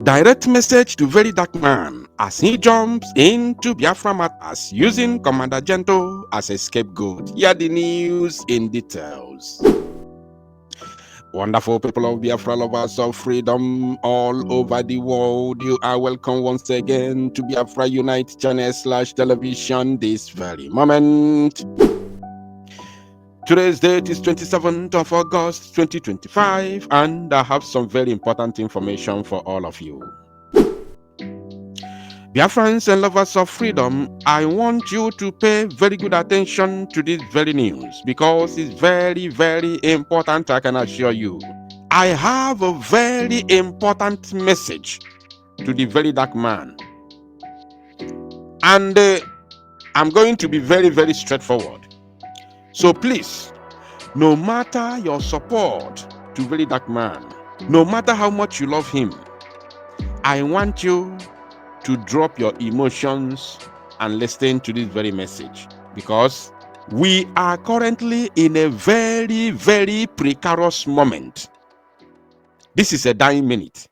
Direct message to very dark man as he jumps into Biafra matters using Commander Gento as a scapegoat. Here the news in details. Wonderful people of Biafra, lovers of freedom all over the world, you are welcome once again to Biafra Unite channel / television this very moment. Today's date is 27th of August 2025, and I have some very important information for all of you. Biafrans and lovers of freedom, I want you to pay very good attention to this very news because it's very, very important, I can assure you. I have a very important message to the very dark man. And I'm going to be very, very straightforward. So please, no matter your support to very dark man, no matter how much you love him, I want you to drop your emotions and listen to this very message, because we are currently in a very, very precarious moment. This is a dying minute,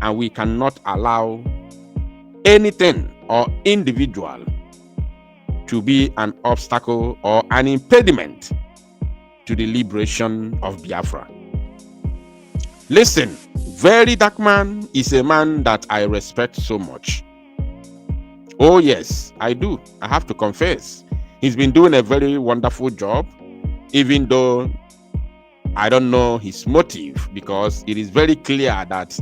and we cannot allow anything or individual to be an obstacle or an impediment to the liberation of Biafra. Listen, very dark man is a man that I respect so much. Oh yes, I do. I have to confess. He's been doing a very wonderful job, even though I don't know his motive, because it is very clear that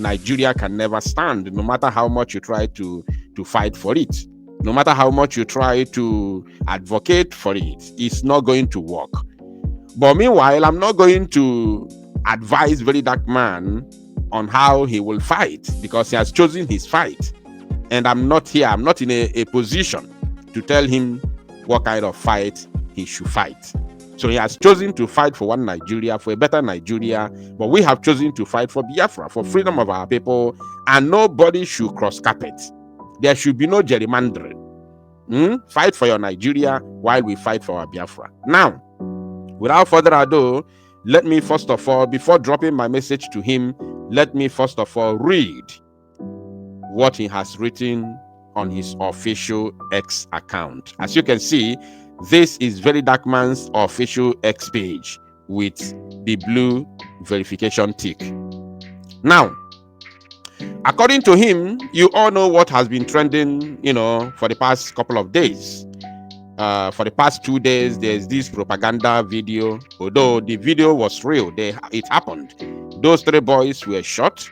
Nigeria can never stand, no matter how much you try to fight for it. No matter how much you try to advocate for it, it's not going to work. But meanwhile, I'm not going to advise very dark man on how he will fight, because he has chosen his fight. And I'm not here, I'm not in a position to tell him what kind of fight he should fight. So he has chosen to fight for one Nigeria, for a better Nigeria, but we have chosen to fight for Biafra, for freedom of our people, and nobody should cross carpet. There should be no gerrymandering. Fight for your Nigeria while we fight for our Biafra. Now, without further ado, let me first of all, before dropping my message to him, let me first of all read what he has written on his official X account. As you can see, this is Very Dark Man's official X page with the blue verification tick. Now, according to him, you all know what has been trending, for the past couple of days. For the past 2 days, there's this propaganda video. Although the video was real, it happened. Those 3 boys were shot,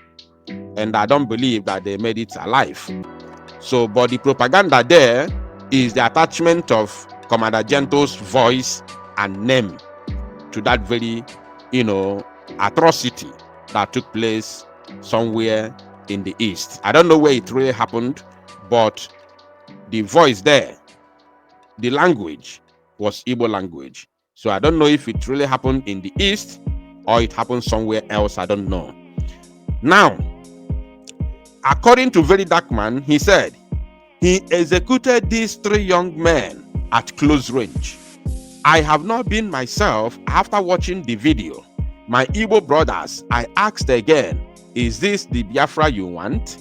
and I don't believe that they made it alive. So, but the propaganda there is the attachment of Commander Gento's voice and name to that very, atrocity that took place somewhere in the east. I don't know where it really happened, but the voice there, the language was Igbo language. So I don't know if it really happened in the east or it happened somewhere else. I don't know. Now, according to Very Dark Man, he said he executed these 3 young men at close range. I have not been myself after watching the video. My Igbo brothers, I asked again, is this the Biafra you want?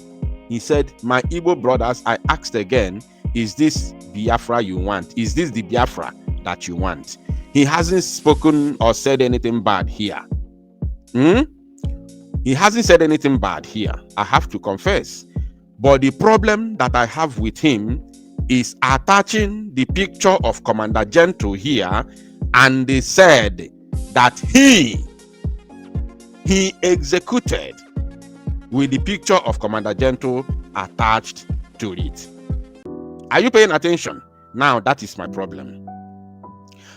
He said, my Igbo brothers, I asked again, is this Biafra you want? Is this the Biafra that you want? He hasn't spoken or said anything bad here. He hasn't said anything bad here, I have to confess. But the problem that I have with him is attaching the picture of Commander Gento here, and they said that he executed with the picture of Commander Gento attached to it. Are you paying attention? Now that is my problem.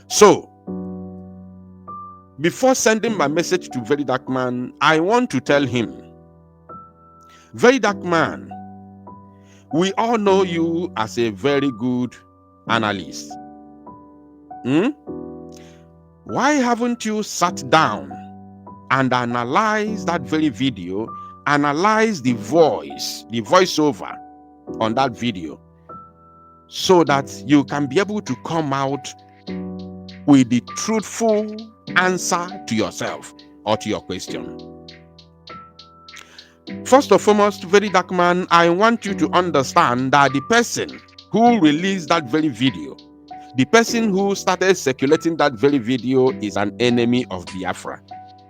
So, before sending my message to Very Dark Man, I want to tell him, Very Dark Man, we all know you as a very good analyst. Why haven't you sat down and analyzed that very video, analyze the voiceover on that video, so that you can be able to come out with the truthful answer to yourself or to your question? First and foremost, very dark man, I want you to understand that the person who released that very video, the person who started circulating that very video, is an enemy of Biafra.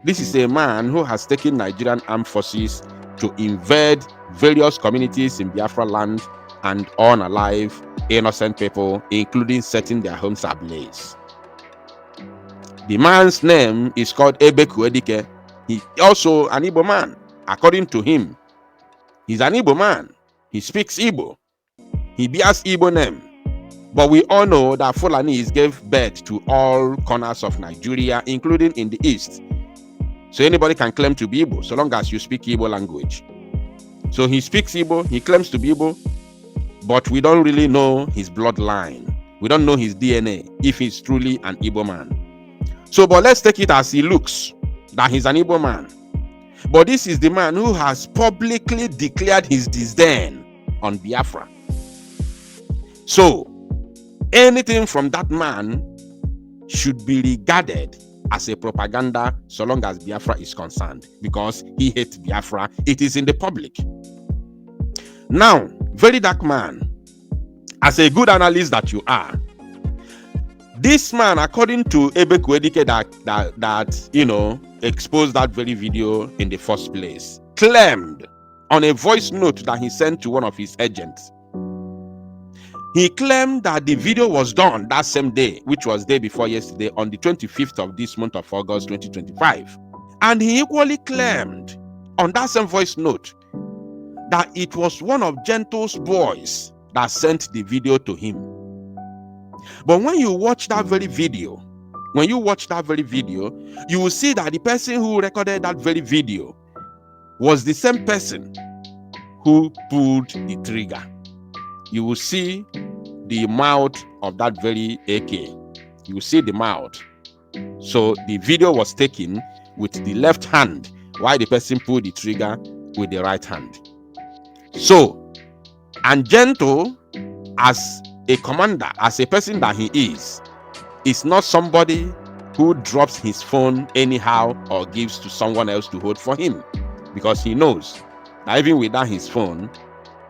This is a man who has taken Nigerian armed forces to invade various communities in Biafra land and unalive innocent people, including setting their homes ablaze. The man's name is called Ebeku Edike. He also an Igbo man. According to him, he's an Igbo man. He speaks Igbo. He bears Igbo name. But we all know that Fulanis gave birth to all corners of Nigeria, including in the east. So anybody can claim to be Igbo, so long as you speak Igbo language. So he speaks Igbo, he claims to be Igbo, but we don't really know his bloodline. We don't know his DNA, if he's truly an Igbo man. So, but let's take it as he looks, that he's an Igbo man. But this is the man who has publicly declared his disdain on Biafra. So, anything from that man should be regarded as a propaganda so long as Biafra is concerned, because he hates Biafra. It is in the public. Now, very dark man, as a good analyst that you are, this man, according to Ebeku Edike, that exposed that very video in the first place, claimed on a voice note that he sent to one of his agents. He claimed that the video was done that same day, which was day before yesterday, on the 25th of this month of August 2025. And he equally claimed on that same voice note that it was one of Gentle's boys that sent the video to him. But when you watch that very video, you will see that the person who recorded that very video was the same person who pulled the trigger. You will see the mouth of that very AK. You will see the mouth. So the video was taken with the left hand, while the person pulled the trigger with the right hand. So, and Gentle, as a commander, as a person that he is not somebody who drops his phone anyhow or gives to someone else to hold for him, because he knows that even without his phone,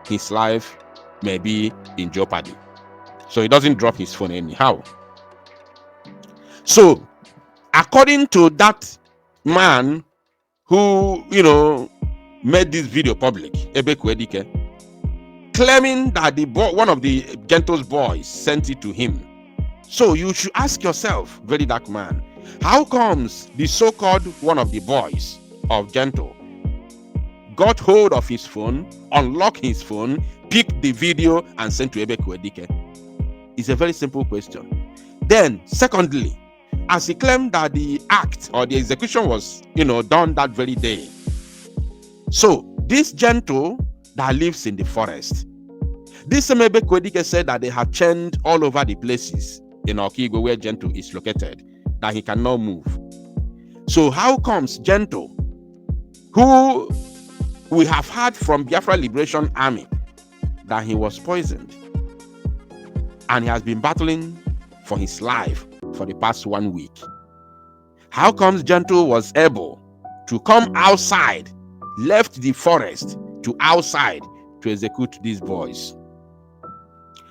his life may be in jeopardy. So he doesn't drop his phone anyhow. So, according to that man who, made this video public, Ebeku Edike, claiming that one of the Gentle's boys sent it to him. So you should ask yourself, very dark man, how comes the so-called one of the boys of Gentle got hold of his phone, unlocked his phone, picked the video, and sent to Ebeku Edike? It's a very simple question. Then, secondly, as he claimed that the act or the execution was, done that very day. So this Gentle that lives in the forest, this Ebeku Edike said that they have chained all over the places in Okigwe where Gentle is located, that he cannot move. So how comes Gentle, who we have heard from Biafra Liberation Army that he was poisoned and he has been battling for his life for the past 1 week, how comes Gentle was able to come outside, left the forest to outside to execute these boys?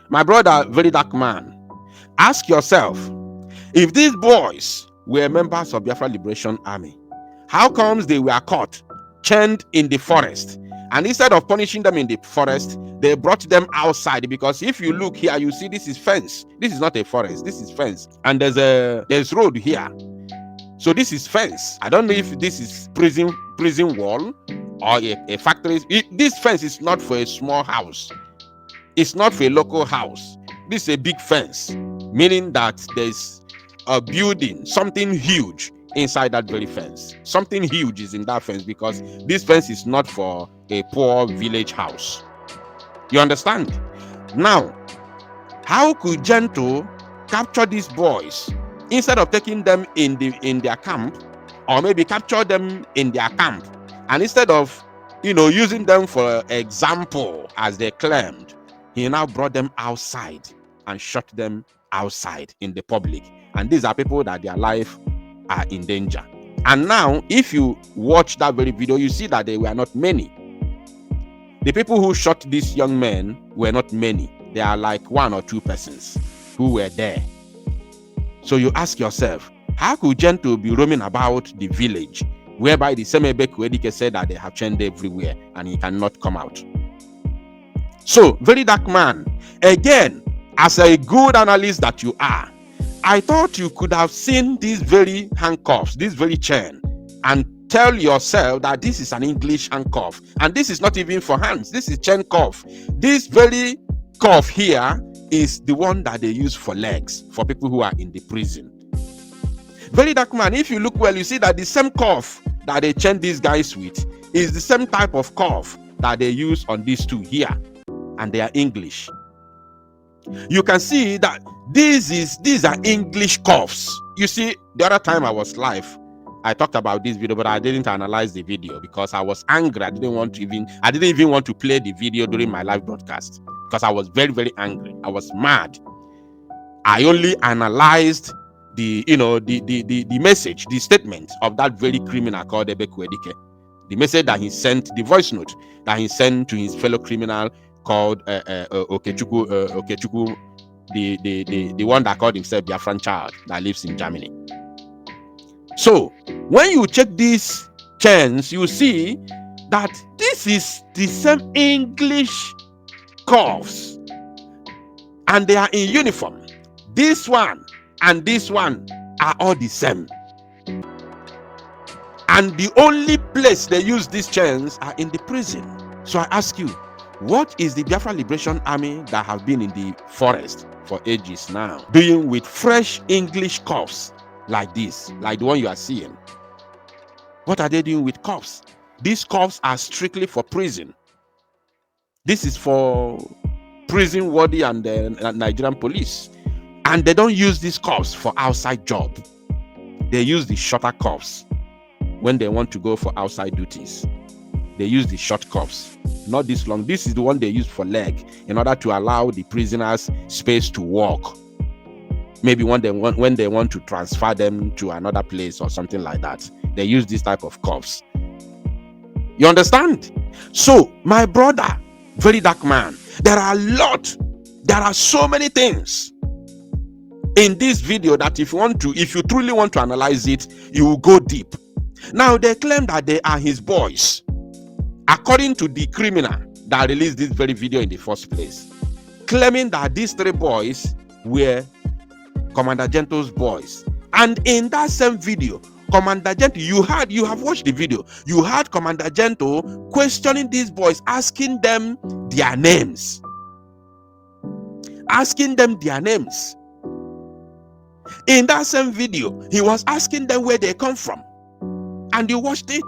My brother, very dark man, ask yourself, if these boys were members of Biafra Liberation Army, how comes they were caught, chained in the forest, and instead of punishing them in the forest, they brought them outside? Because if you look here, you see this is fence. This is not a forest, this is fence, and there's road here. So this is fence. I don't know if this is prison wall or a factory. This fence is not for a small house. It's not for a local house. This is a big fence, meaning that there's a building, something huge inside that very fence. Something huge is in that fence, because this fence is not for a poor village house. You understand? Now, how could Gentle capture these boys instead of taking them in their camp, or maybe capture them in their camp, and instead of using them for example as they claimed, he now brought them outside and shot them outside in the public? And these are people that their life are in danger. And now, if you watch that very video, you see that they were not many. The people who shot these young men were not many. There are like 1 or 2 persons who were there. So you ask yourself, how could Gento be roaming about the village whereby the Semebe Kwedike said that they have chained everywhere and he cannot come out? So, very dark man, again, as a good analyst that you are, I thought you could have seen these very handcuffs, this very chain, and tell yourself that this is an English handcuff, and this is not even for hands, this is chain cuff. This very cuff here is the one that they use for legs, for people who are in the prison. Very dark man, if you look well, you see that the same cuff that they chain these guys with is the same type of cuff that they use on these two here, and they are English. You can see that these are English cuffs. You see, the other time I was live, I talked about this video, but I didn't analyze the video because I was angry. I didn't even want to play the video during my live broadcast because I was very, very angry. I was mad. I only analyzed the message, the statement of that very criminal called Ebekwedike. The message that he sent, the voice note that he sent to his fellow criminal called Okechukwu, the one that called himself Biafran child that lives in Germany. So when you check these chains, you see that this is the same English cuffs, and they are in uniform. This one and this one are all the same. And the only place they use these chains are in the prison. So I ask you, what is the Biafra Liberation Army that have been in the forest for ages now doing with fresh English cuffs like this, like the one you are seeing? What are they doing with cuffs? These cuffs are strictly for prison. This is for prison warden and the Nigerian police. And they don't use these cuffs for outside job. They use the shorter cuffs when they want to go for outside duties. They use the short cuffs, not this long. This is the one they use for leg in order to allow the prisoners space to walk. Maybe when they want to transfer them to another place or something like that, they use this type of cuffs. You understand? So, my brother, very dark man, there are so many things in this video that if you truly want to analyze it, you will go deep. Now, they claim that they are his boys, according to the criminal that released this very video in the first place, claiming that these 3 boys were Commander Gento's boys. And in that same video, Commander Gento, you have watched the video, you heard Commander Gento questioning these boys, asking them their names. In that same video, he was asking them where they come from. And you watched it.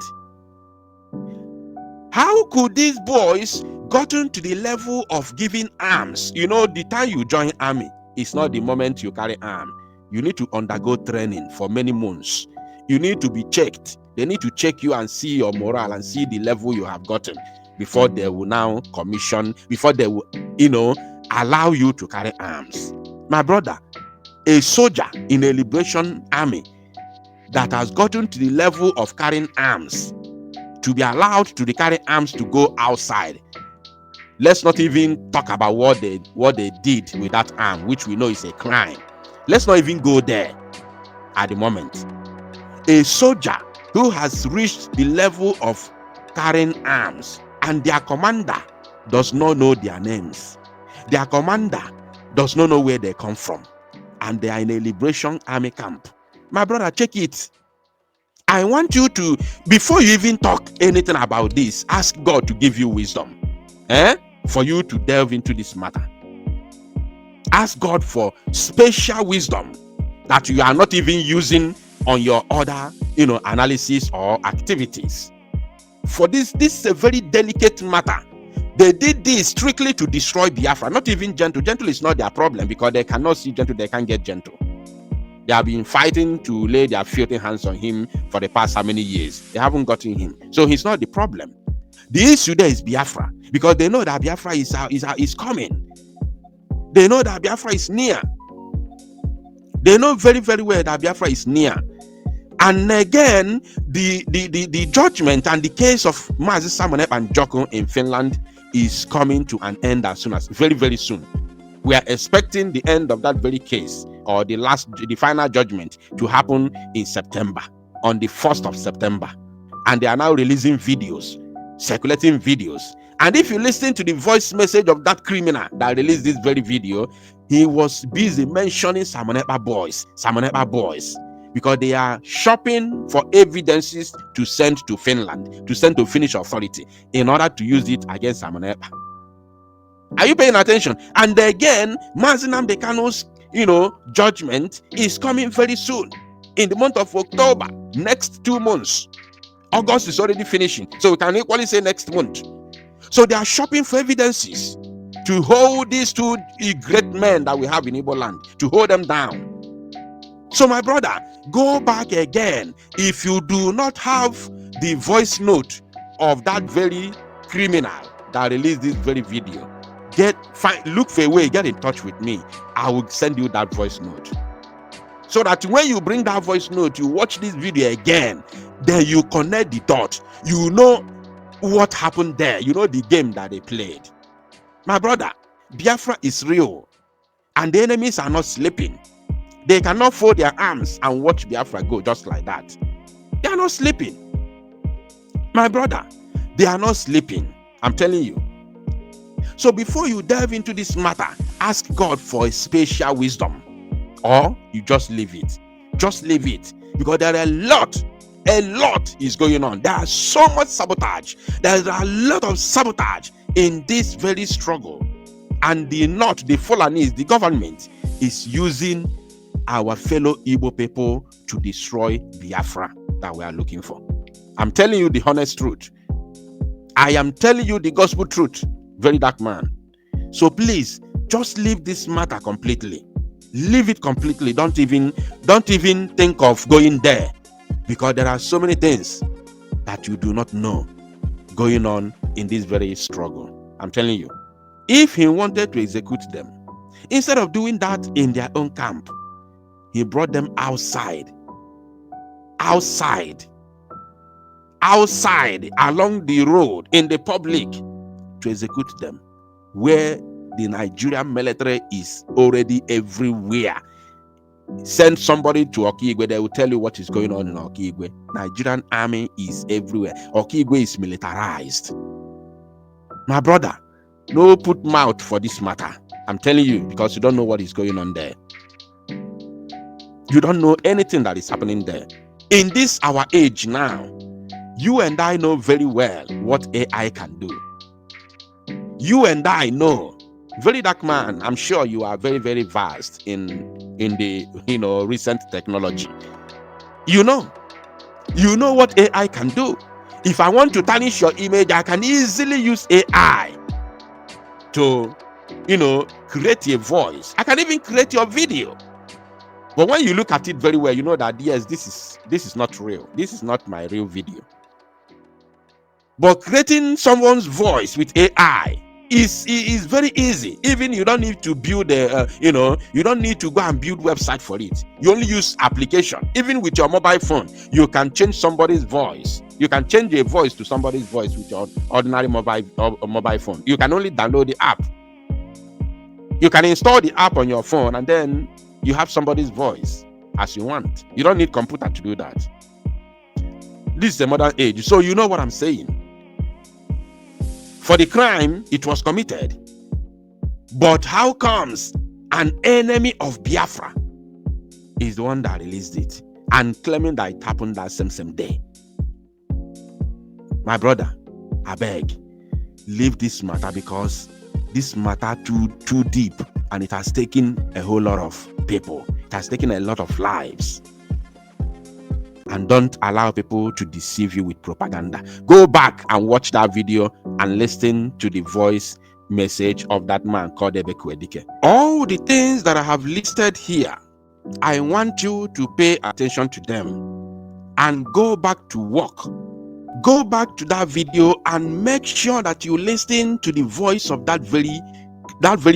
How could these boys gotten to the level of giving arms? You know, the time you join army, it's not the moment you carry arm. You need to undergo training for many months. You need to be checked. They need to check you and see your morale and see the level you have gotten before they will now commission, before they will, allow you to carry arms. My brother, a soldier in a liberation army that has gotten to the level of carrying arms, to be allowed to carry arms to go outside. Let's not even talk about what they did with that arm, which we know is a crime. Let's not even go there at the moment. A soldier who has reached the level of carrying arms, and their commander does not know their names. Their commander does not know where they come from, and they are in a liberation army camp. My brother, check it. I want you to, before you even talk anything about this, ask God to give you wisdom, for you to delve into this matter. Ask God for special wisdom that you are not even using on your other, analysis or activities. For this is a very delicate matter. They did this strictly to destroy Biafra, not even Gento. Gento is not their problem because they cannot see Gento, they can't get Gento. They have been fighting to lay their filthy hands on him for the past how many years. They haven't gotten him. So he's not the problem. The issue there is Biafra, because they know that Biafra is coming. They know that Biafra is near. They know very, very well that Biafra is near. And again, the judgment and the case of Mazi Samonep and Joko in Finland is coming to an end as soon as very, very soon. We are expecting the end of that very case, or the final judgment, to happen in September, on the 1st of September. And they are now releasing videos, circulating videos. And if you listen to the voice message of that criminal that released this very video, he was busy mentioning Samonepa boys, because they are shopping for evidences to send to Finland, to send to Finnish authority, in order to use it against Samonepa. Are you paying attention? And again, Mazi Nnamdi Kanu's, judgment is coming very soon, in the month of October, next 2 months. August is already finishing, so we can equally say next month. So they are shopping for evidences to hold these two great men that we have in Igbo land, to hold them down. So my brother, go back again. If you do not have the voice note of that very criminal that released this very video, look for a way, get in touch with me. I will send you that voice note, so that when you bring that voice note, you watch this video again, then you connect the dots. You know what happened there. You know the game that they played. My brother, Biafra is real, and the enemies are not sleeping. They cannot fold their arms and watch Biafra go just like that. They are not sleeping. My brother, they are not sleeping. I'm telling you. So before you delve into this matter, ask God for a special wisdom, or you just leave it. Just leave it, because there are a lot is going on. There are so much sabotage. There are a lot of sabotage in this very struggle. And the Fulani, the government, is using our fellow Igbo people to destroy Biafra that we are looking for. I'm telling you the honest truth. I am telling you the gospel truth, very dark man. So please, just leave this matter completely. Leave it completely. Don't even think of going there, because there are so many things that you do not know going on in this very struggle. I'm telling you, if he wanted to execute them, instead of doing that in their own camp, he brought them outside along the road, in the public, to execute them, where the Nigerian military is already everywhere. Send somebody to Okigwe, they will tell you what is going on in Okigwe. Nigerian army is everywhere. Okigwe is militarized. My brother, no put mouth for this matter. I'm telling you, because you don't know what is going on there. You don't know anything that is happening there. In this our age now, you and I know very well what AI can do. You and I know, very dark man, I'm sure you are very, very vast in the recent technology. You know what AI can do. If I want to tarnish your image, I can easily use AI to create a voice. I can even create your video. But when you look at it very well, you know that yes, this is not real. This is not my real video. But creating someone's voice with AI is very easy. Even you don't need to build you don't need to go and build website for it. You only use application. Even with your mobile phone, you can change somebody's voice. You can change a voice to somebody's voice with your ordinary mobile phone. You can only download the app. You can install the app on your phone, and then you have somebody's voice as you want. You don't need computer to do that. This is the modern age. So you know what I'm saying. For the crime, it was committed. But how comes an enemy of Biafra is the one that released it and claiming that it happened that same day? My brother, I beg, leave this matter, because this matter too deep, and it has taken a whole lot of people. It has taken a lot of lives. And don't allow people to deceive you with propaganda. Go back and watch that video and listen to the voice message of that man called Ebekwedike. All the things that I have listed here, I want you to pay attention to them and go back to work. Go back to that video and make sure that you listen to the voice of that very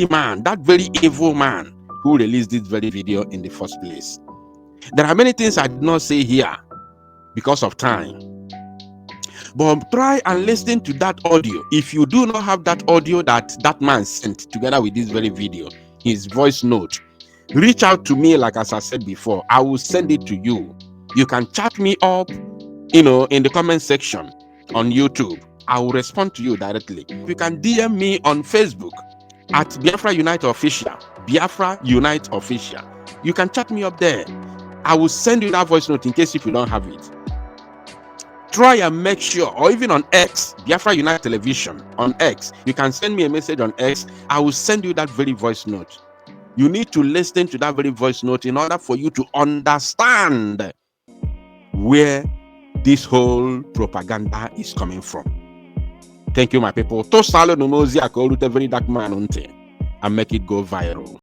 man, that very evil man who released this very video in the first place. There are many things I did not say here because of time. But try and listen to that audio. If you do not have that audio that man sent together with this very video, his voice note, reach out to me. Like as I said before, I will send it to you. You can chat me up, in the comment section on YouTube. I will respond to you directly. You can DM me on Facebook at Biafra Unite Official. Biafra Unite Official. You can chat me up there. I will send you that voice note in case if you don't have it. Try and make sure, or even on X, Biafra Unite Television on X, you can send me a message on X. I will send you that very voice note. You need to listen to that very voice note in order for you to understand where this whole propaganda is coming from. Thank you, my people. To salo no mozi akorute very dark man unte and make it go viral.